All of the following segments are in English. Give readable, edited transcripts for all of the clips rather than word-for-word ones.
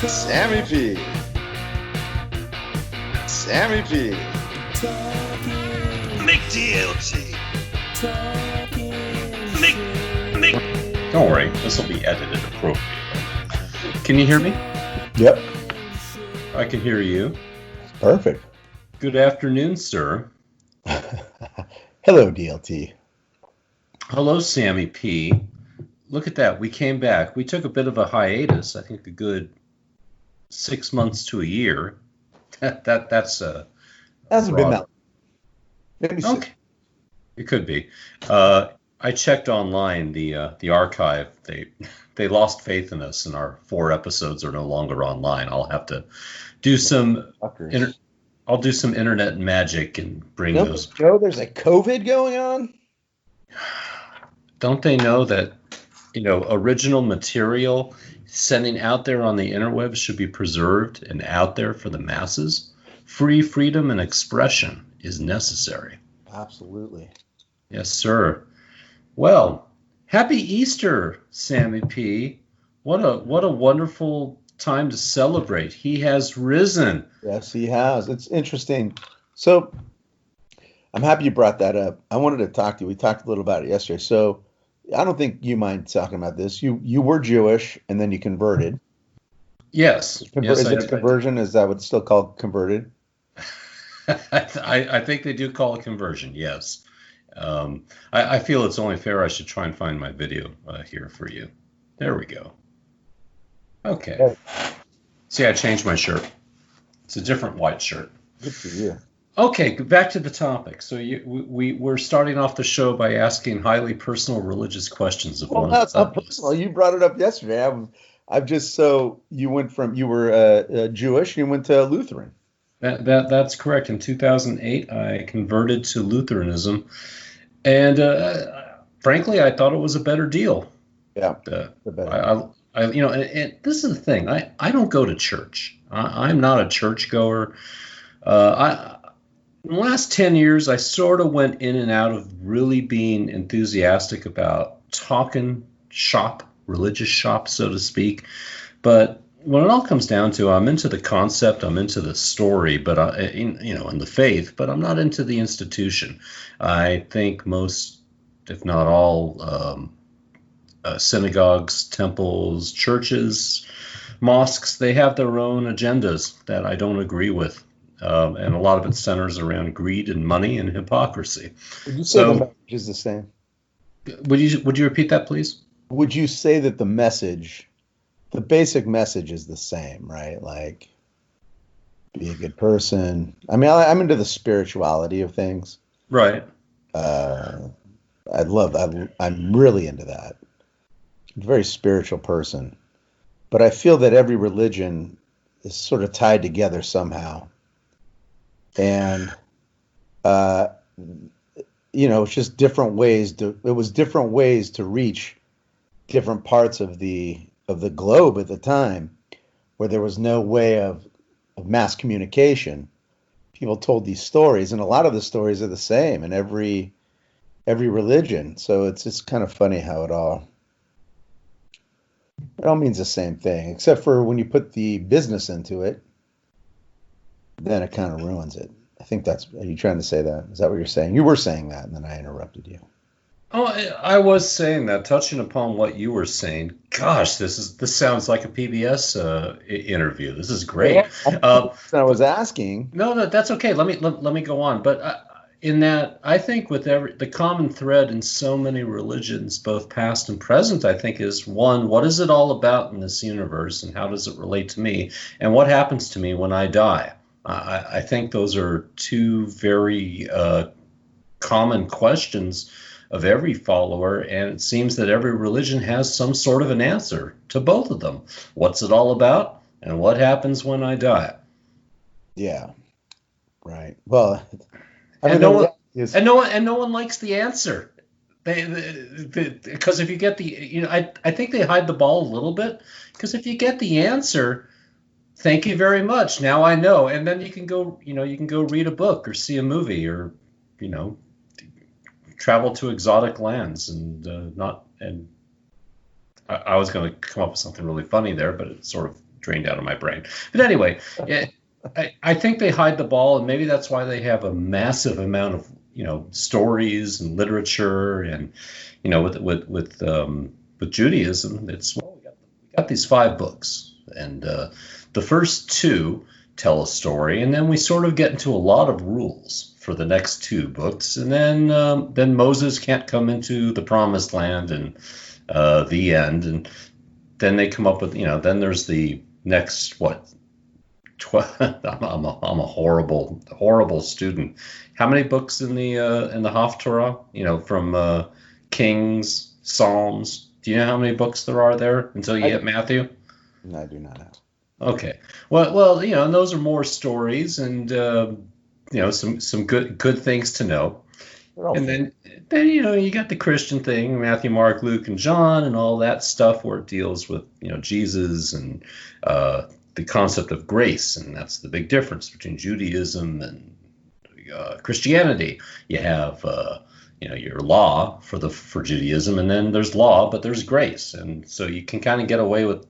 Sammy P. Sammy P. McDLT. Don't worry, this will be edited appropriately. Can you hear me? Yep. I can hear you. Perfect. Good afternoon, sir. Hello, DLT. Hello, Sammy P. Look at that. We came back. We took a bit of a hiatus. I think a good 6 months to a year. That's Hasn't been that. Maybe okay. It could be. I checked online the archive. They lost faith in us, and our 4 episodes are no longer online. I'll have to do some I'll do some internet magic and bring those. Joe, there's a COVID going on. Don't they know that original material sending out there on the interwebs should be preserved and out there for the masses? Freedom and expression is necessary. Absolutely. Yes, sir. Well, happy Easter, Sammy P. What a wonderful time to celebrate. He has risen. Yes, he has. It's interesting. So I'm happy you brought that up. I wanted to talk to you. We talked a little about it yesterday. So I don't think you mind talking about this. You were Jewish and then you converted. Yes. Is it a conversion? Is that what's still called converted? I think they do call it conversion, yes. I feel it's only fair I should try and find my video here for you. There we go. Okay. Hey. See, I changed my shirt. It's a different white shirt. Good for you. Okay, back to the topic. So we're starting off the show by asking highly personal religious questions of one. That's not personal. You brought it up yesterday. I've just you were Jewish. You went to Lutheran. That's correct. In 2008, I converted to Lutheranism, and frankly, I thought it was a better deal. Yeah, and this is the thing. I don't go to church. I'm not a churchgoer. In the last 10 years, I sort of went in and out of really being enthusiastic about talking shop, religious shop, so to speak. But when it all comes down to, I'm into the concept, I'm into the story, but in the faith, but I'm not into the institution. I think most, if not all, synagogues, temples, churches, mosques, they have their own agendas that I don't agree with. And a lot of it centers around greed and money and hypocrisy. Would you say the message is the same? Would you repeat that, please? Would you say that the basic message is the same, right? Like, be a good person. I mean, I'm into the spirituality of things. Right. I'm really into that. I'm a very spiritual person. But I feel that every religion is sort of tied together somehow. And, it's just different ways to reach different parts of the globe at the time, where there was no way of mass communication. People told these stories, and a lot of the stories are the same in every religion. So it's just kind of funny how it all means the same thing, except for when you put the business into it, then it kind of ruins it. I think are you trying to say that? Is that what you're saying? You were saying that, and then I interrupted you. Oh, I was saying that, touching upon what you were saying. Gosh, this sounds like a PBS interview. This is great. I was asking. No, that's okay. Let me go on. But in that, I think with the common thread in so many religions, both past and present, I think is one: what is it all about in this universe, and how does it relate to me, and what happens to me when I die? I think those are two very common questions of every follower, and it seems that every religion has some sort of an answer to both of them. What's it all about, and what happens when I die? Yeah, right. Well, no one likes the answer. Because if you get I think they hide the ball a little bit. Because if you get the answer, thank you very much. Now I know, and then you can go read a book or see a movie or travel to exotic lands I was going to come up with something really funny there, but it sort of drained out of my brain. But anyway, I think they hide the ball, and maybe that's why they have a massive amount of stories and literature, and with Judaism, it's we got these 5 books, and the first 2 tell a story, and then we sort of get into a lot of rules for the next 2 books, and then Moses can't come into the promised land, and the end, and then they come up with then there's the next I'm a horrible student. How many books in the Haftarah? From Kings, Psalms. Do you know how many books there are there until you hit Matthew? I do not know. Okay. Well, and those are more stories and some good things to know. And then you got the Christian thing, Matthew, Mark, Luke, and John, and all that stuff where it deals with Jesus and the concept of grace, and that's the big difference between Judaism and Christianity. You have your law for Judaism, and then there's law, but there's grace, and so you can kind of get away with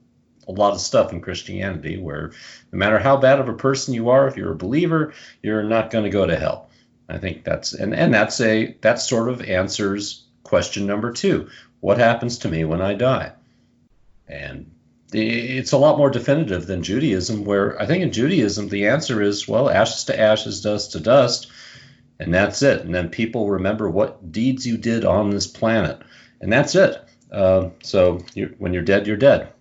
a lot of stuff in Christianity, where no matter how bad of a person you are, if you're a believer, you're not going to go to hell. I think that sort of answers question number 2. What happens to me when I die? And it's a lot more definitive than Judaism, where I think in Judaism the answer is, well, ashes to ashes, dust to dust, and that's it. And then people remember what deeds you did on this planet, and that's it. So when you're dead, you're dead.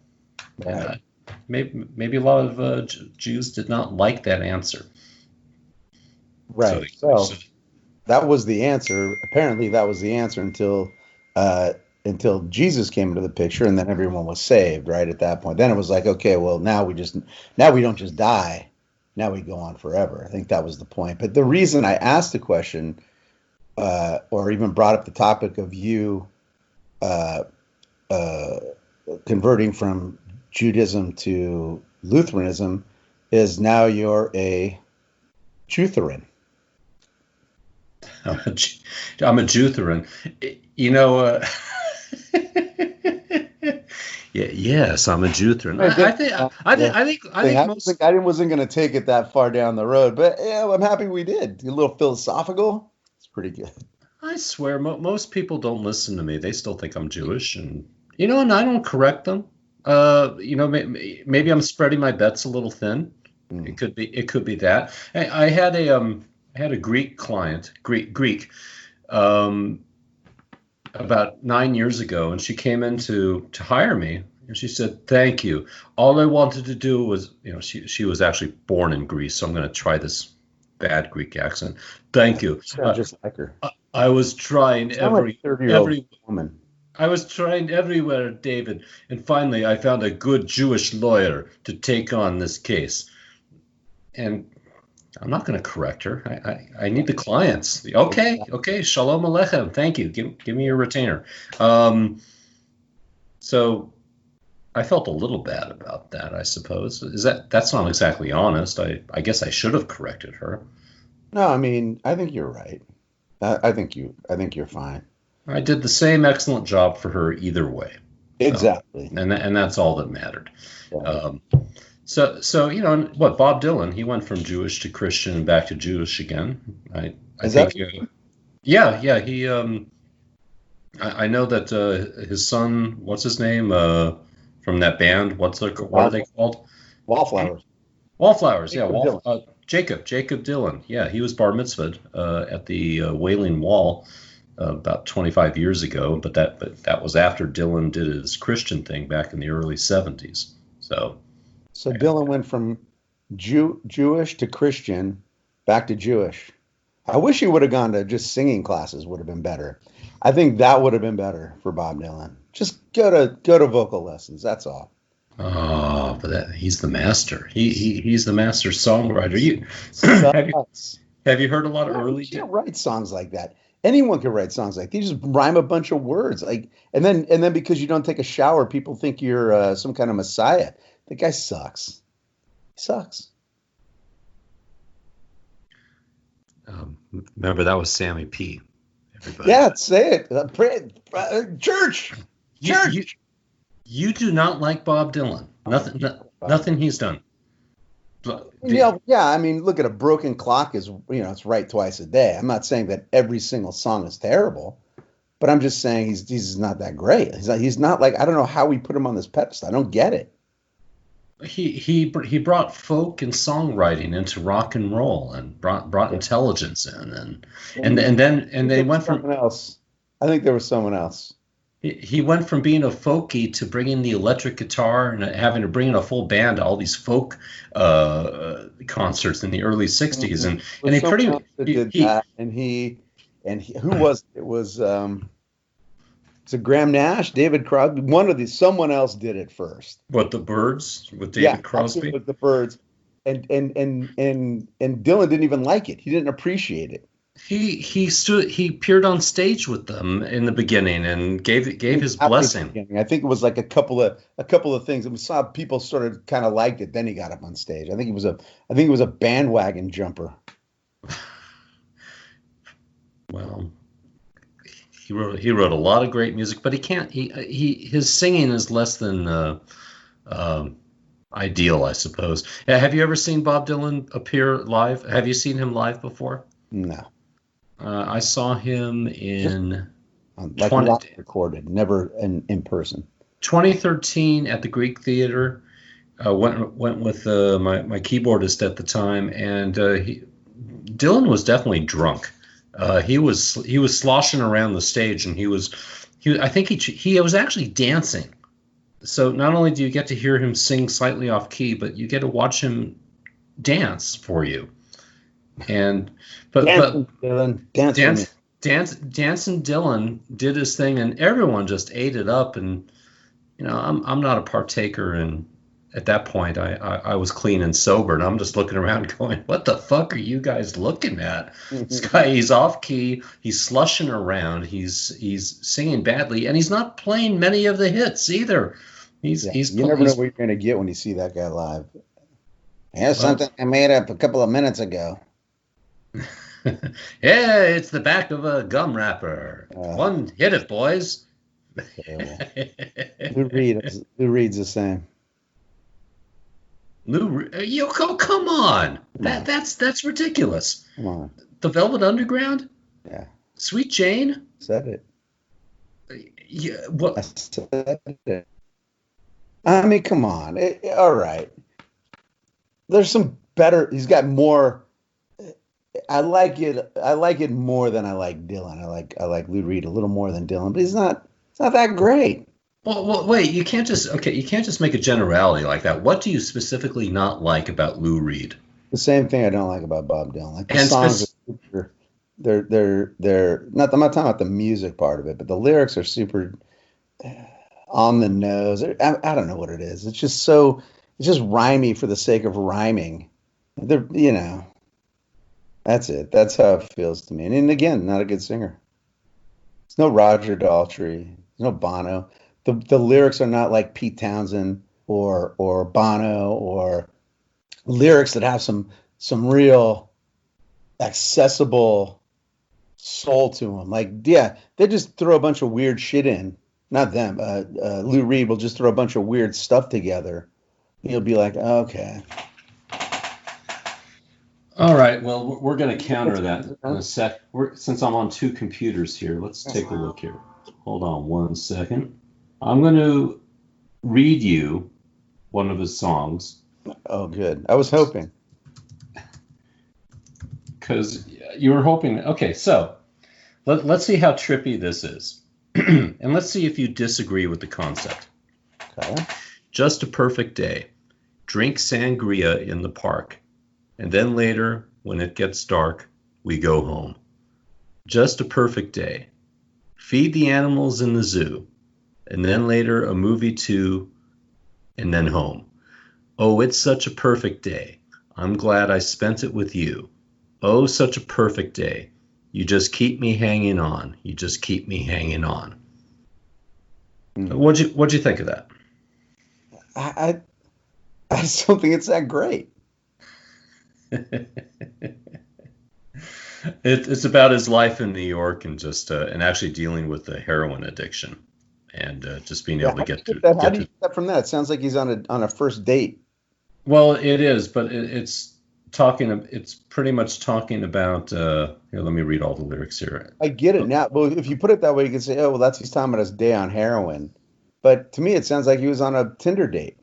Right. Maybe a lot of Jews did not like that answer. Right. So that was the answer. Apparently, that was the answer until Jesus came into the picture, and then everyone was saved. Right at that point, then it was like, okay, well, now we don't just die. Now we go on forever. I think that was the point. But the reason I asked the question, or even brought up the topic of you converting from Judaism to Lutheranism, is now you're a Jutheran. I'm a Jutheran. Yes, I'm a Jutheran. I wasn't going to take it that far down the road, but yeah, I'm happy we did. A little philosophical. It's pretty good. I swear, most people don't listen to me. They still think I'm Jewish, and and I don't correct them. Maybe I'm spreading my bets a little thin. It could be that. I had a Greek client, Greek, about 9 years ago, and she came in to hire me, and she said, "Thank you. All I wanted to do was, she was actually born in Greece, so I'm going to try this bad Greek accent. Thank you. Just like her. I was trying every woman. I was trying everywhere, David, and finally I found a good Jewish lawyer to take on this case." And I'm not going to correct her. I need the clients. Okay. Shalom Aleichem. Thank you. Give me your retainer. So I felt a little bad about that, I suppose. That's not exactly honest. I guess I should have corrected her. No, I mean, I think you're right. I think you're fine. I did the same excellent job for her either way. Exactly. And that's all that mattered. Yeah. So Bob Dylan, he went from Jewish to Christian and back to Jewish again. I think. Yeah. He. I know that his son, what's his name, from that band? What are they called? Wallflowers. Wallflowers. Yeah. Jacob Dylan. Yeah, he was bar mitzvahed at the Wailing Wall about 25 years ago. But that was after Dylan did his Christian thing back in the early 70s. So Dylan went from Jewish to Christian, back to Jewish. I wish he would have gone to just singing classes. Would have been better. I think that would have been better for Bob Dylan. Just go to vocal lessons. That's all. Oh, but he's the master. He's the master songwriter. Have you heard a lot of early? You can't write songs like that. Anyone can write songs like these. Just rhyme a bunch of words, and then because you don't take a shower, people think you're some kind of messiah. The guy sucks. He sucks. Remember, that was Sammy P. Everybody. Yeah, say it. Church. You do not like Bob Dylan. Nothing he's done. Yeah, I mean, look at a broken clock is, it's right twice a day. I'm not saying that every single song is terrible, but I'm just saying he's not that great. He's not like, I don't know how we put him on this pedestal. I don't get it. He brought folk and songwriting into rock and roll and brought intelligence in and then they went from someone else. I think there was someone else. He went from being a folkie to bringing the electric guitar and having to bring in a full band to all these folk concerts in the early '60s, and he pretty who was it? Was it Graham Nash, David Crosby? Someone else did it first. What, the Byrds with David Crosby? With the Byrds, and Dylan didn't even like it. He didn't appreciate it. He appeared on stage with them in the beginning and gave his blessing. I think it was like a couple of things, and we saw people sort of kind of liked it. Then he got up on stage. I think it was a bandwagon jumper. Well, he wrote a lot of great music, but his singing is less than ideal, I suppose. Have you ever seen Bob Dylan appear live? Have you seen him live before? No. I saw him in recorded, never in person. 2013 at the Greek Theater. Went with my keyboardist at the time, and Dylan was definitely drunk. He was sloshing around the stage, and I think he was actually dancing. So not only do you get to hear him sing slightly off key, but you get to watch him dance for you. And Dancing Dylan did his thing, and everyone just ate it up. And I'm not a partaker, and at that point I was clean and sober, and I'm just looking around going, what the fuck are you guys looking at? This guy, he's off key, he's slushing around, he's singing badly, and he's not playing many of the hits either. You never know what you're going to get when you see that guy live. Here's something I made up a couple of minutes ago. Yeah, it's the back of a gum wrapper. One hit it, boys. Lou Reed's the same. Come on. That's ridiculous. Come on. The Velvet Underground? Yeah. Sweet Jane? Said it. Yeah. What? I said it. I mean, come on. All right. There's some better. He's got more. I like it more than I like Dylan. I like Lou Reed a little more than Dylan, but it's not that great. Well, wait. You can't just make a generality like that. What do you specifically not like about Lou Reed? The same thing I don't like about Bob Dylan. Like the songs are super. They're not. I'm not talking about the music part of it, but the lyrics are super on the nose. I don't know what it is. It's just rhymey for the sake of rhyming. That's it. That's how it feels to me. And again, not a good singer. There's no Roger Daltrey. There's no Bono. The lyrics are not like Pete Townsend or Bono, or lyrics that have some real accessible soul to them. Like, yeah, they just throw a bunch of weird shit in. Not them. Lou Reed will just throw a bunch of weird stuff together. You'll be like, okay. All right. Well, we're going to counter that in a sec. Since I'm on two computers here, let's take a look here. Hold on one second. I'm going to read you one of his songs. Oh, good. I was hoping. Because you were hoping. Okay, so let's see how trippy this is. And let's see if you disagree with the concept. Okay. Just a perfect day. Drink sangria in the park. And then later, when it gets dark, we go home. Just a perfect day. Feed the animals in the zoo. And then later, a movie too, and then home. Oh, it's such a perfect day. I'm glad I spent it with you. Oh, such a perfect day. You just keep me hanging on. You just keep me hanging on. What'd you think of that? I just don't think it's that great. It's about his life in New York and just and actually dealing with the heroin addiction and just being able to get to. How do you get that from that? It sounds like he's on a first date Well, it is, but it's talking. It's pretty much talking about. Here, let me read all the lyrics here. I get it now. Well, if you put it that way, you can say, "Oh, well, he's talking about his day on heroin." But to me, it sounds like he was on a Tinder date.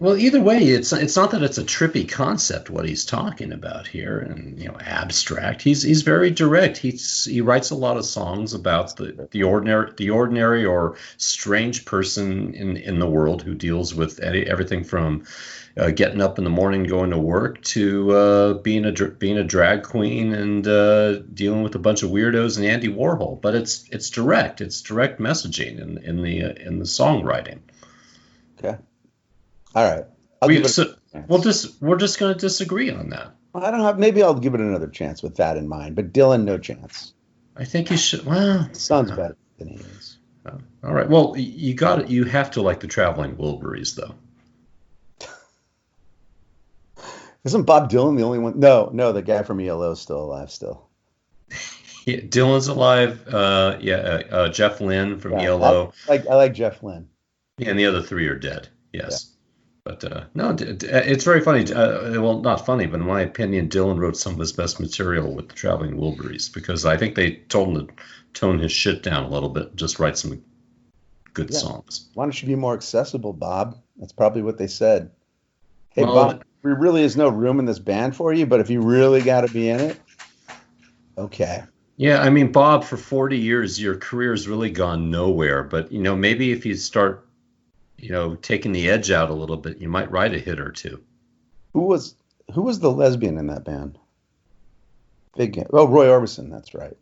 Well, either way, it's not that it's a trippy concept what he's talking about here, and abstract. He's very direct. He writes a lot of songs about the ordinary or strange person in the world who deals with everything from getting up in the morning, going to work, to being a drag queen and dealing with a bunch of weirdos and Andy Warhol. But it's direct. It's direct messaging in the songwriting. Okay. All right. We're just going to disagree on that. I don't have. Maybe I'll give it another chance with that in mind. But Dylan, no chance. I think you should. Well, sounds better than he is. All right. Well, you got it. You have to like the Traveling Wilburys, though. Isn't Bob Dylan the only one? No, the guy from ELO is still alive. Still. Yeah, Dylan's alive. Jeff Lynne from ELO. I like Jeff Lynne. Yeah, and the other three are dead. Yes. Yeah. But no, it's very funny. Well, not funny, but in my opinion, Dylan wrote some of his best material with the Traveling Wilburys because I think they told him to tone his shit down a little bit, just write some good songs. Why don't you be more accessible, Bob? That's probably what they said. Hey, Bob, there really is no room in this band for you, but if you really got to be in it, okay. Yeah, I mean, Bob, for 40 years, your career's really gone nowhere. But, maybe if you start taking the edge out a little bit, you might write a hit or two. Who was the lesbian in that band? Roy Orbison, that's right.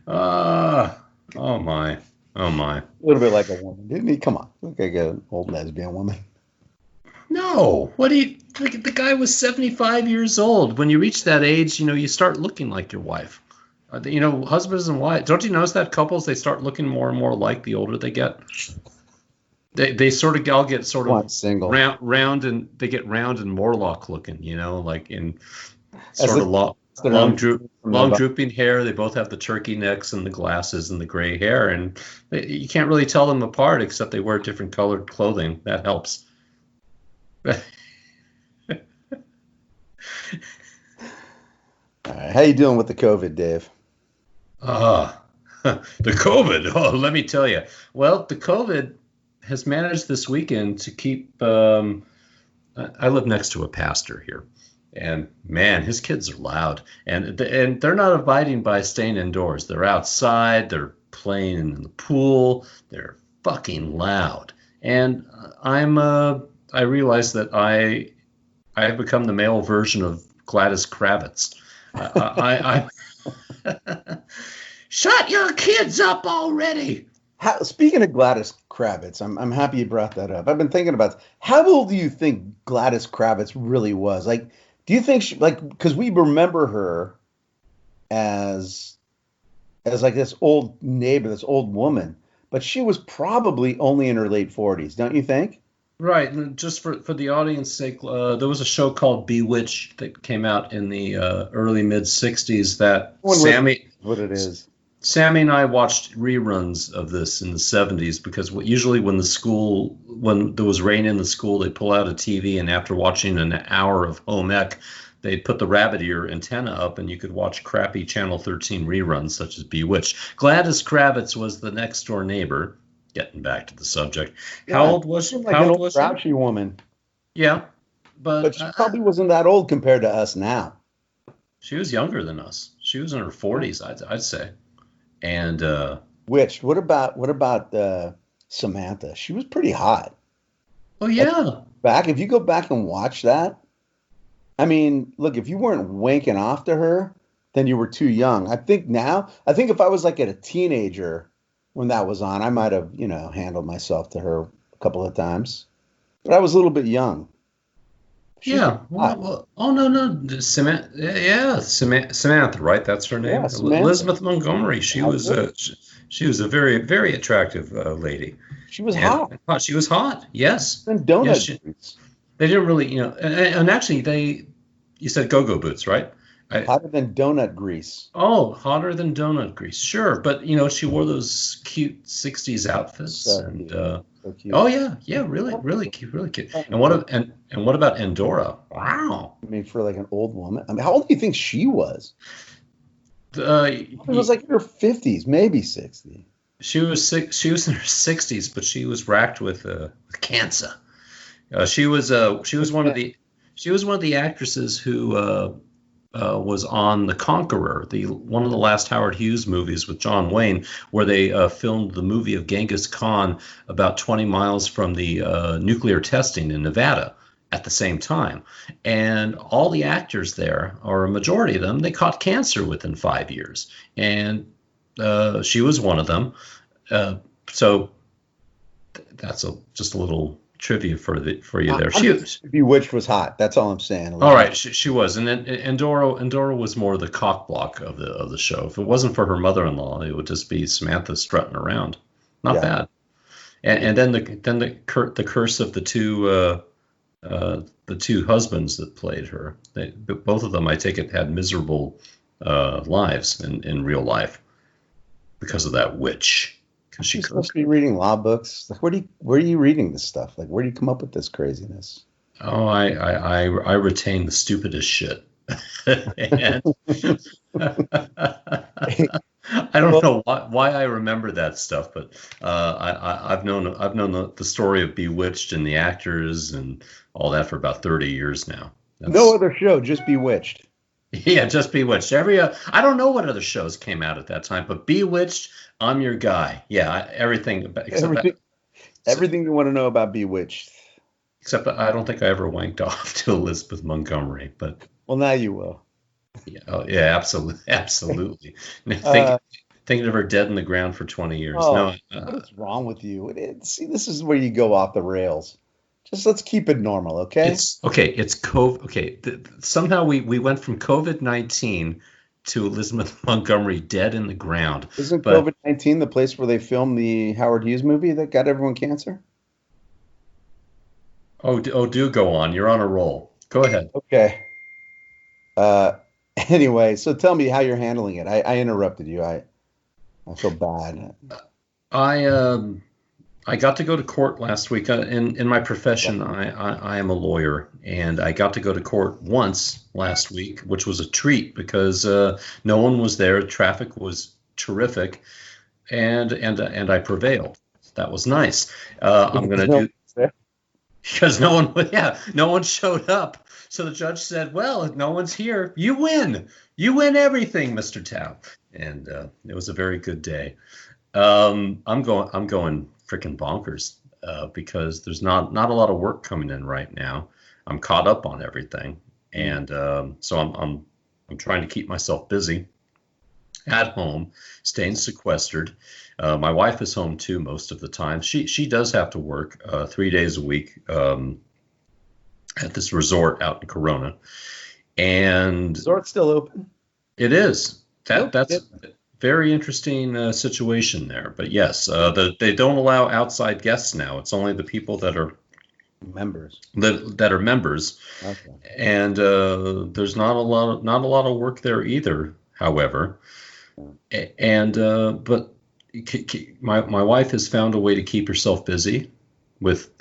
Oh my. A little bit like a woman, didn't he? Come on, look like an old lesbian woman. No, the guy was 75 years old. When you reach that age, you start looking like your wife. Husbands and wives. Don't you notice that couples, they start looking more and more like the older they get? They sort of all get sort of single. round and they get round and Morlock looking, like in sort of long drooping hair. They both have the turkey necks and the glasses and the gray hair, and you can't really tell them apart except they wear different colored clothing. That helps. All right, how you doing with the COVID, Dave? The COVID. Oh, let me tell you. Well, the COVID has managed this weekend to keep. I live next to a pastor here, and man, his kids are loud, and they're not abiding by staying indoors. They're outside. They're playing in the pool. They're fucking loud, and I realize that I have become the male version of Gladys Kravitz. Shut your kids up already. Speaking of Gladys Kravitz, I'm happy you brought that up. I've been thinking about how old do you think Gladys Kravitz really was? Like, do you think because we remember her as like this old neighbor, this old woman, but she was probably only in her late 40s, don't you think? Right, and just for the audience's sake, there was a show called Bewitched that came out in the early mid '60s. That Sammy and I watched reruns of this in the '70s because usually when there was rain in the school, they'd pull out a TV, and after watching an hour of home ec, they'd put the rabbit ear antenna up, and you could watch crappy Channel 13 reruns such as Bewitched. Gladys Kravitz was the next door neighbor. Getting back to the subject, how old was she? Like an old grouchy woman. Yeah, but she probably wasn't that old compared to us now. She was younger than us. She was in her 40s, I'd say. And What about Samantha? She was pretty hot. Oh yeah. If you go back and watch that, I mean, look, if you weren't wanking off to her, then you were too young. I think if I was like a teenager when that was on, I might have, handled myself to her a couple of times, but I was a little bit young. No, Samantha. Yeah, Samantha, right? That's her name. Yeah, Elizabeth Montgomery. She was a very, very attractive lady. She was hot. She was hot. Yes. And donut boots. They didn't really, and actually you said go-go boots, right? Hotter than donut grease. Oh, hotter than donut grease. Sure, but she wore those cute '60s outfits, So and cute. So cute. oh yeah, really cute, really cute. And what about Endora? Wow. I mean, for like an old woman. I mean, how old do you think she was? It was like in her 50s, maybe 60. She was in her 60s, but she was racked with cancer. She was one of the actresses who was on The Conqueror, one of the last Howard Hughes movies with John Wayne, where they filmed the movie of Genghis Khan about 20 miles from the nuclear testing in Nevada at the same time. And all the actors there, or a majority of them, they caught cancer within 5 years. And she was one of them. So that's just a little trivia for you there. Bewitched was hot. That's all I'm saying. All right, she was, and then Endora was more the cock block of the show. If it wasn't for her mother-in-law, it would just be Samantha strutting around. Not bad. And then the curse of the two husbands that played her. Both of them, I take it, had miserable lives in real life because of that witch. She's supposed to be reading law books. Like, where are you reading this stuff? Like, where do you come up with this craziness? Oh, I retain the stupidest shit. And I don't know why I remember that stuff, but I've known the story of Bewitched and the actors and all that for about 30 years now. No other show, just Bewitched. Yeah, just Bewitched. I don't know what other shows came out at that time, but Bewitched, I'm your guy. Yeah, everything you want to know about Bewitched. Except I don't think I ever wanked off to Elizabeth Montgomery, but well, now you will. Yeah, absolutely. Thinking of her dead in the ground for 20 years. What is wrong with you? See, this is where you go off the rails. Just let's keep it normal, okay? It's COVID. Okay, somehow we went from COVID-19 to Elizabeth Montgomery dead in the ground. Isn't COVID-19 the place where they filmed the Howard Hughes movie that got everyone cancer? Oh, do go on. You're on a roll. Go ahead. Okay. Anyway, so tell me how you're handling it. I interrupted you. I feel bad. I got to go to court last week. In my profession, I am a lawyer, and I got to go to court once last week, which was a treat because no one was there. Traffic was terrific, and I prevailed. That was nice. I'm going to do because no one showed up. So the judge said, "Well, if no one's here, you win. You win everything, Mr. Tao." And it was a very good day. I'm going freaking bonkers because there's not a lot of work coming in right now. I'm caught up on everything, and so I'm trying to keep myself busy at home, staying sequestered. My wife is home too most of the time. She does have to work 3 days a week at this resort out in Corona, and resort's still open. It is. That's a very interesting situation there. But yes, they don't allow outside guests now. It's only the people that are members. That are members. Okay. And there's not a lot of work there either. However, and but my wife has found a way to keep herself busy with.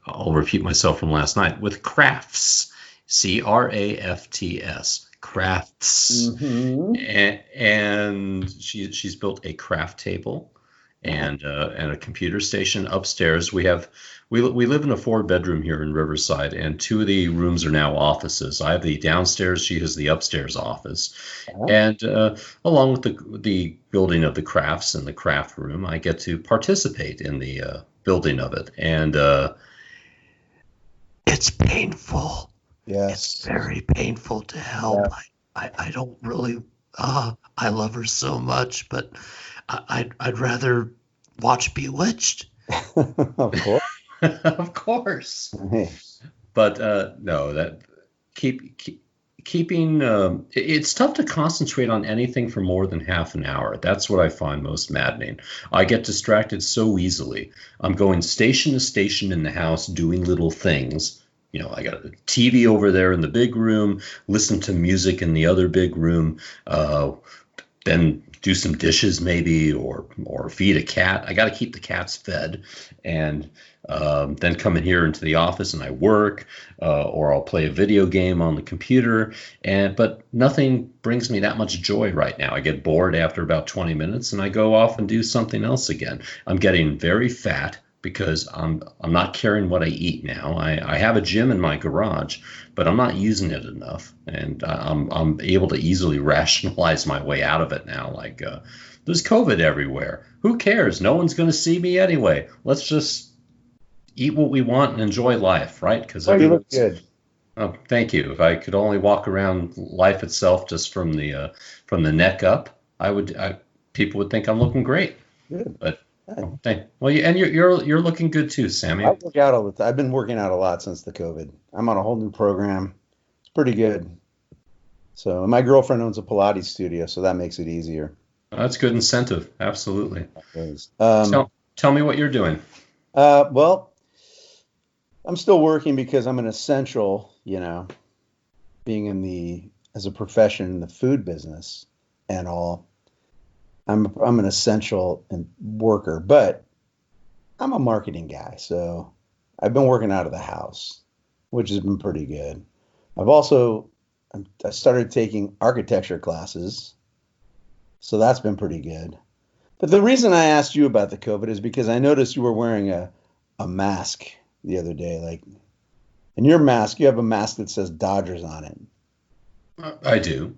I'll repeat myself from last night with crafts. CRAFTS. Crafts. Mm-hmm. And she's built a craft table and a computer station upstairs. We live in a 4-bedroom here in Riverside, and 2 of the rooms are now offices. I have the downstairs, she has the upstairs office. And along with the building of the crafts and the craft room, I get to participate in the building of it. And it's painful. Yes. It's very painful to help. Yeah. I don't really, I love her so much, but I'd rather watch Bewitched. Of course. Of course. Hey. But no, that keeping, it's tough to concentrate on anything for more than half an hour. That's what I find most maddening. I get distracted so easily. I'm going station to station in the house doing little things I got a TV over there in the big room, listen to music in the other big room, then do some dishes maybe, or feed a cat. I got to keep the cats fed, and then come in here into the office and I work, or I'll play a video game on the computer. But nothing brings me that much joy right now. I get bored after about 20 minutes, and I go off and do something else again. I'm getting very fat because I'm not caring what I eat now. I have a gym in my garage, but I'm not using it enough, and I'm able to easily rationalize my way out of it now. Like, there's COVID everywhere. Who cares? No one's going to see me anyway. Let's just eat what we want and enjoy life, right? Because you look good. Oh, thank you. If I could only walk around life itself just from the neck up, people would think I'm looking great. Good. But you're looking good too, Sammy. I work out all the time. I've been working out a lot since the COVID. I'm on a whole new program. It's pretty good. So my girlfriend owns a Pilates studio, so that makes it easier. That's good incentive. Absolutely. Tell me what you're doing. Well, I'm still working because I'm an essential, being as a profession in the food business and all. I'm an essential worker, but I'm a marketing guy, so I've been working out of the house, which has been pretty good. I started taking architecture classes, so that's been pretty good. But the reason I asked you about the COVID is because I noticed you were wearing a mask the other day, and your mask, you have a mask that says Dodgers on it. I do.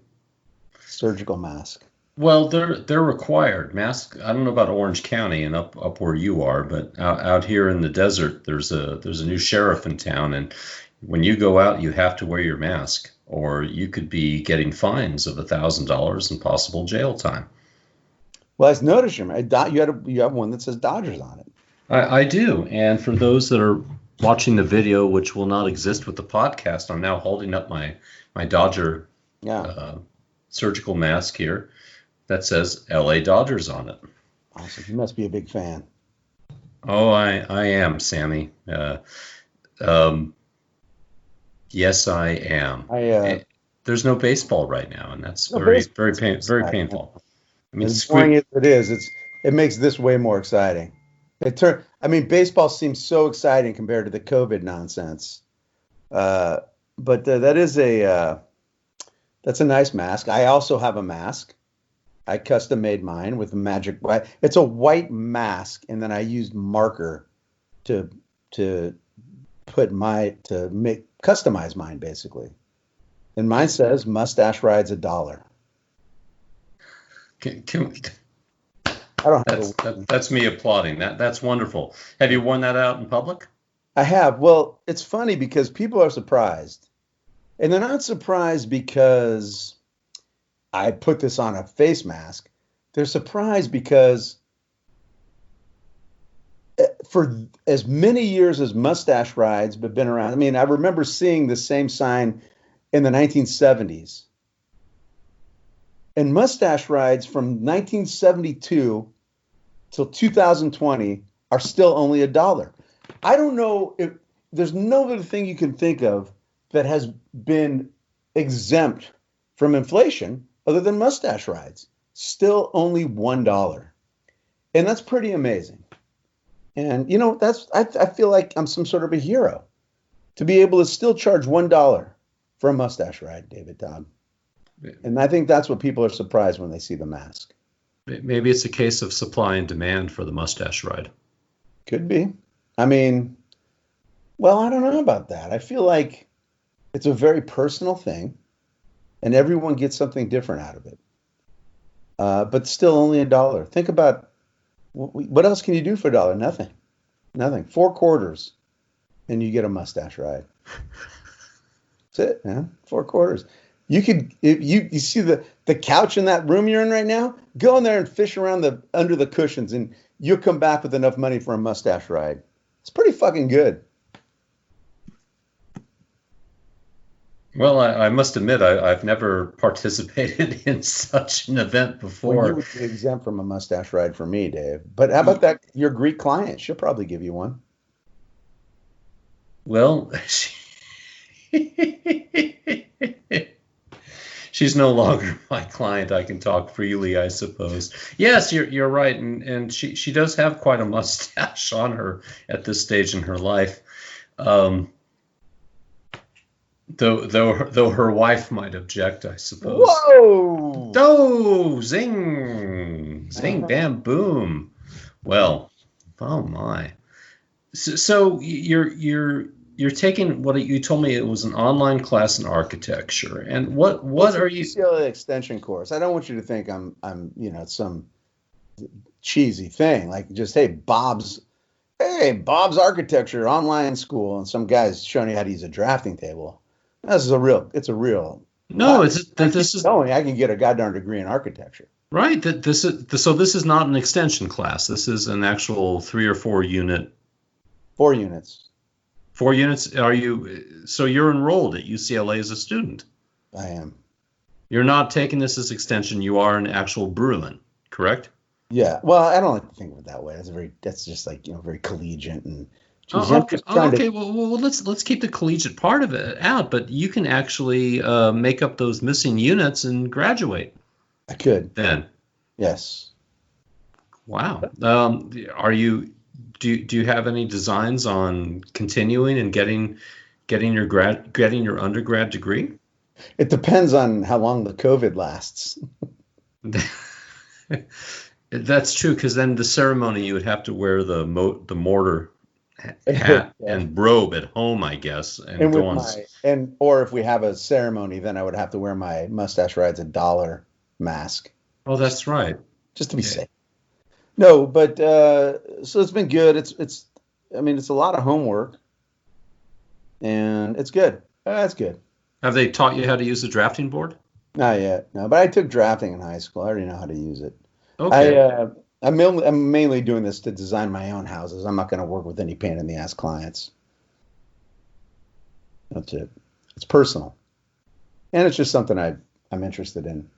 Surgical mask. Well, they're required masks. I don't know about Orange County and up where you are, but out here in the desert, there's a new sheriff in town, and when you go out, you have to wear your mask, or you could be getting fines of $1,000 and possible jail time. Well, I noticed you have one that says Dodgers on it. I do, and for those that are watching the video, which will not exist with the podcast, I'm now holding up my Dodger surgical mask here that says LA Dodgers on it. Awesome. You must be a big fan. Oh, I am, Sammy. Yes, I am. There's no baseball right now, and that's very painful. I mean, as boring as it is, it makes this way more exciting. Baseball seems so exciting compared to the COVID nonsense. But that's a nice mask. I also have a mask. I custom made mine with magic. It's a white mask, and then I used marker to customize mine basically. And mine says Mustache Rides $1. That's me applauding. That's wonderful. Have you worn that out in public? I have. Well, it's funny because people are surprised. And they're not surprised because I put this on a face mask. They're surprised because for as many years as Mustache Rides have been around, I remember seeing the same sign in the 1970s. And Mustache Rides from 1972 till 2020 are still only $1. I don't know if there's no other thing you can think of that has been exempt from inflation other than Mustache Rides. Still only $1. And that's pretty amazing. And, I feel like I'm some sort of a hero to be able to still charge $1 for a Mustache Ride, David Todd. And I think that's what people are surprised when they see the mask. Maybe it's a case of supply and demand for the Mustache Ride. Could be. I don't know about that. I feel like it's a very personal thing, and everyone gets something different out of it. But still only $1. Think about what else can you do for $1? Nothing. 4 quarters, and you get a Mustache Ride. That's it, man. 4 quarters. You could, if you see the couch in that room you're in right now, go in there and fish around under the cushions, and you'll come back with enough money for a Mustache Ride. It's pretty fucking good. Well, I must admit, I've never participated in such an event before. Well, you would be exempt from a Mustache Ride for me, Dave. But how about your Greek client? She'll probably give you one. Well, She's no longer my client. I can talk freely, I suppose. Yes, you're right, and she does have quite a mustache on her at this stage in her life. Though her wife might object, I suppose. Whoa! Oh, zing, bam, boom. Well, oh my. So you're taking what you told me it was an online class in architecture, and what are you? UCLA extension course. I don't want you to think I'm some cheesy thing like just Bob's architecture online school, and some guy's showing you how to use a drafting table. It's a real. No, this is knowing I can get a goddamn degree in architecture. Right. This is not an extension class. This is an actual 3 or 4 unit. 4 units. 4 units. So you're enrolled at UCLA as a student? I am. You're not taking this as extension. You are an actual Bruin, correct? Yeah. Well, I don't like to think of it that way. That's just like, very collegiate and. Okay. Well, let's keep the collegiate part of it out, but you can actually make up those missing units and graduate. I could. Then. Yes. Wow. Do you have any designs on continuing and getting your undergrad degree? It depends on how long the COVID lasts. That's true, because then the ceremony you would have to wear the mortar hat and robe at home, I guess, and go on. Or if we have a ceremony, then I would have to wear my Mustache Rides $1 mask. Oh, that's right. Just to be safe. No, but so it's been good. It's a lot of homework, and it's good. That's good. Have they taught you how to use the drafting board? Not yet. No, but I took drafting in high school. I already know how to use it. Okay. I'm mainly doing this to design my own houses. I'm not going to work with any pain in the ass clients. That's it. It's personal, and it's just something I'm interested in.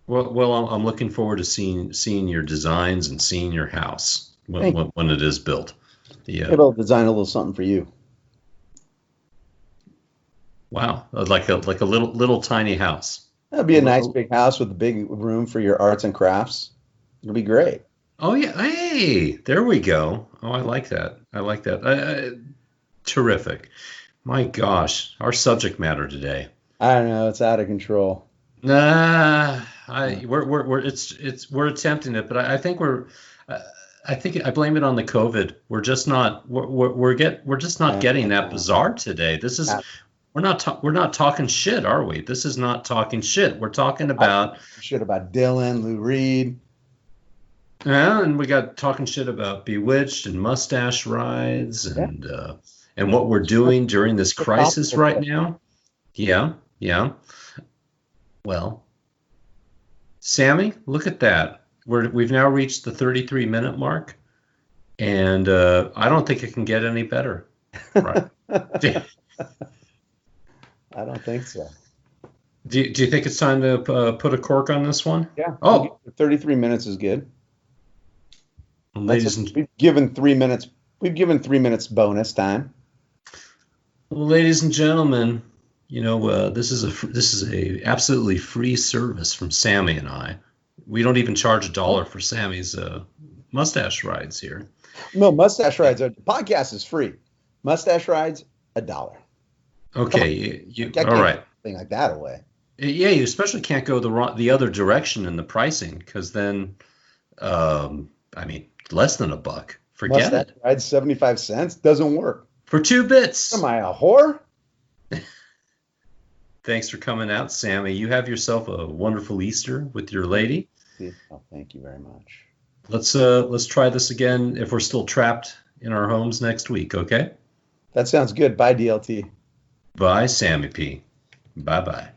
Well, I'm looking forward to seeing your designs and seeing your house when it is built. Yeah. Maybe I'll design a little something for you. Wow, like a little tiny house. That'd be a nice big house with a big room for your arts and crafts. It'll be great. Oh yeah, hey, there we go. Oh, I like that. Terrific. My gosh, our subject matter today. I don't know, it's out of control. We're attempting it, but I think I blame it on the COVID. We're just not getting that bizarre today. This is we're not talking shit, are we? This is not talking shit. We're talking about shit about Dylan, Lou Reed. Yeah, and we got talking shit about Betwitched and Mustache Rides and what we're doing during this crisis right now. Yeah. Well, Sammy, look at that. We've now reached the 33-minute mark, and I don't think it can get any better. Right? I don't think so. Do you think it's time to put a cork on this one? Yeah. Oh, 33 minutes is good. We've given 3 minutes. We've given 3 minutes bonus time. Well, ladies and gentlemen, this is a absolutely free service from Sammy and I. We don't even charge $1 for Sammy's Mustache Rides here. No, Mustache Rides. The podcast is free. Mustache Rides, $1. Okay, all right. Thing like that away. Yeah, you especially can't go the other direction in the pricing, because then, less than $1. Forget Mustache it. Rides 75 cents doesn't work. For 2 bits. Am I a whore? Thanks for coming out, Sammy. You have yourself a wonderful Easter with your lady. Oh, thank you very much. Let's try this again if we're still trapped in our homes next week, okay? That sounds good. Bye, DLT. Bye, Sammy P. Bye-bye.